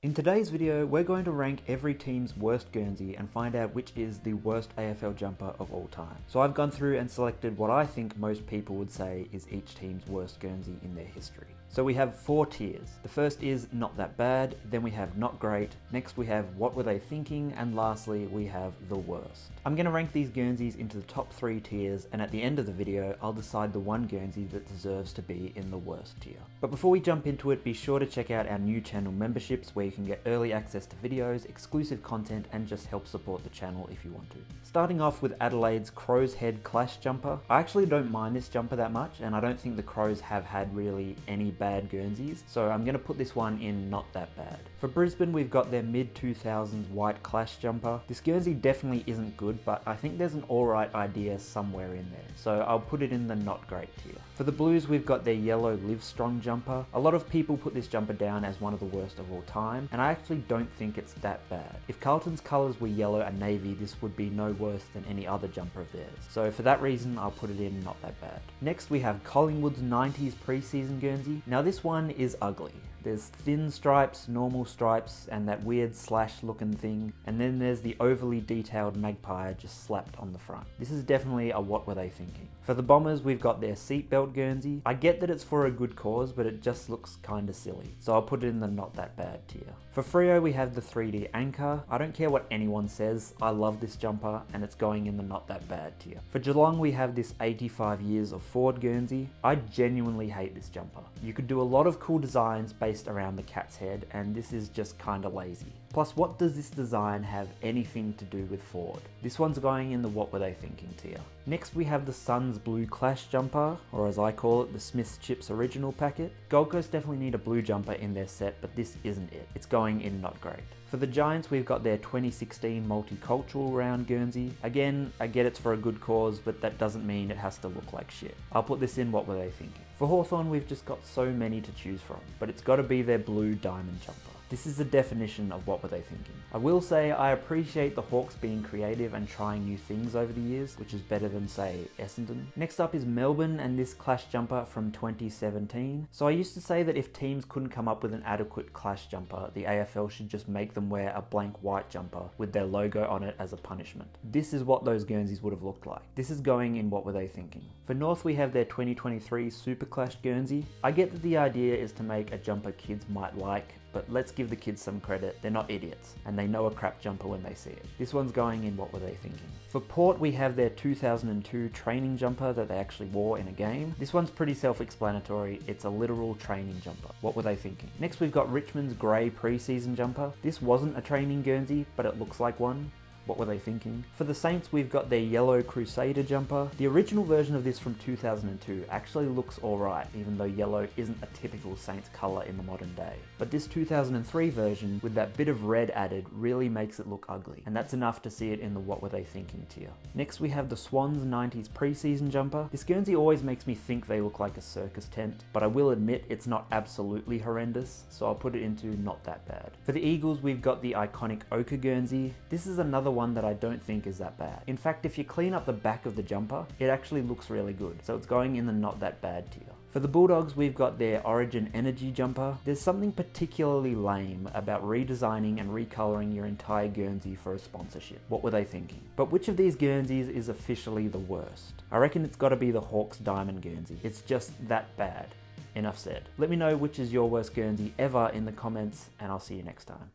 In today's video, we're going to rank every team's worst Guernsey and find out which is the worst AFL jumper of all time. So I've gone through and selected what I think most people would say is each team's worst Guernsey in their history. So we have 4 tiers. The first is not that bad, then we have not great, next we have what were they thinking, and lastly we have the worst. I'm going to rank these Guernseys into the top 3 tiers, and at the end of the video I'll decide the one Guernsey that deserves to be in the worst tier. But before we jump into it, be sure to check out our new channel memberships where you can get early access to videos, exclusive content, and just help support the channel if you want to. Starting off with Adelaide's Crow's Head Clash jumper. I actually don't mind this jumper that much, and I don't think the Crows have had really any bad Guernseys, so I'm going to put this one in not that bad. For Brisbane, we've got their mid-2000s white Clash jumper. This Guernsey definitely isn't good, but I think there's an alright idea somewhere in there, so I'll put it in the not great tier. For the Blues, we've got their yellow Live Strong jumper. A lot of people put this jumper down as one of the worst of all time, and I actually don't think it's that bad. If Carlton's colours were yellow and navy, this would be no worse than any other jumper of theirs. So for that reason, I'll put it in not that bad. Next, we have Collingwood's 90s pre-season Guernsey. Now this one is ugly. There's thin stripes, normal stripes, and that weird slash looking thing, and then there's the overly detailed magpie just slapped on the front. This is definitely a what were they thinking. For the Bombers, we've got their seatbelt Guernsey. I get that it's for a good cause, but it just looks kinda silly, so I'll put it in the not that bad tier. For Freo, we have the 3D anchor. I don't care what anyone says, I love this jumper, and it's going in the not that bad tier. For Geelong, we have this 85 years of Ford Guernsey. I genuinely hate this jumper. You could do a lot of cool designs based around the cat's head, and this is just kinda lazy. Plus, what does this design have anything to do with Ford? This one's going in the what were they thinking tier. Next, we have the Suns Blue Clash jumper, or as I call it, the Smith's Chips original packet. Gold Coast definitely need a blue jumper in their set, but this isn't it. It's going in not great. For the Giants, we've got their 2016 multicultural round Guernsey. Again, I get it's for a good cause, but that doesn't mean it has to look like shit. I'll put this in what were they thinking. For Hawthorn, we've just got so many to choose from, but it's got to be their blue diamond jumper. This is the definition of what were they thinking. I will say I appreciate the Hawks being creative and trying new things over the years, which is better than, say, Essendon. Next up is Melbourne and this Clash jumper from 2017. So I used to say that if teams couldn't come up with an adequate Clash jumper, the AFL should just make them wear a blank white jumper with their logo on it as a punishment. This is what those Guernseys would have looked like. This is going in what were they thinking. For North, we have their 2023 Super Clash Guernsey. I get that the idea is to make a jumper kids might like, but let's give the kids some credit, they're not idiots, and they know a crap jumper when they see it. This one's going in what were they thinking. For Port, we have their 2002 training jumper that they actually wore in a game. This one's pretty self-explanatory, it's a literal training jumper. What were they thinking? Next, we've got Richmond's grey pre-season jumper. This wasn't a training Guernsey, but it looks like one. What were they thinking? For the Saints, we've got their yellow Crusader jumper. The original version of this from 2002 actually looks alright, even though yellow isn't a typical Saints colour in the modern day. But this 2003 version, with that bit of red added, really makes it look ugly, and that's enough to see it in the what were they thinking tier. Next, we have the Swans 90s pre-season jumper. This Guernsey always makes me think they look like a circus tent, but I will admit it's not absolutely horrendous, so I'll put it into not that bad. For the Eagles, we've got the iconic Ochre Guernsey. This is another one that I don't think is that bad. In fact, if you clean up the back of the jumper, it actually looks really good, so it's going in the not that bad tier. For the Bulldogs, we've got their Origin Energy jumper. There's something particularly lame about redesigning and recoloring your entire Guernsey for a sponsorship. What were they thinking? But which of these Guernseys is officially the worst? I reckon it's got to be the Hawks Diamond Guernsey. It's just that bad. Enough said. Let me know which is your worst Guernsey ever in the comments, and I'll see you next time.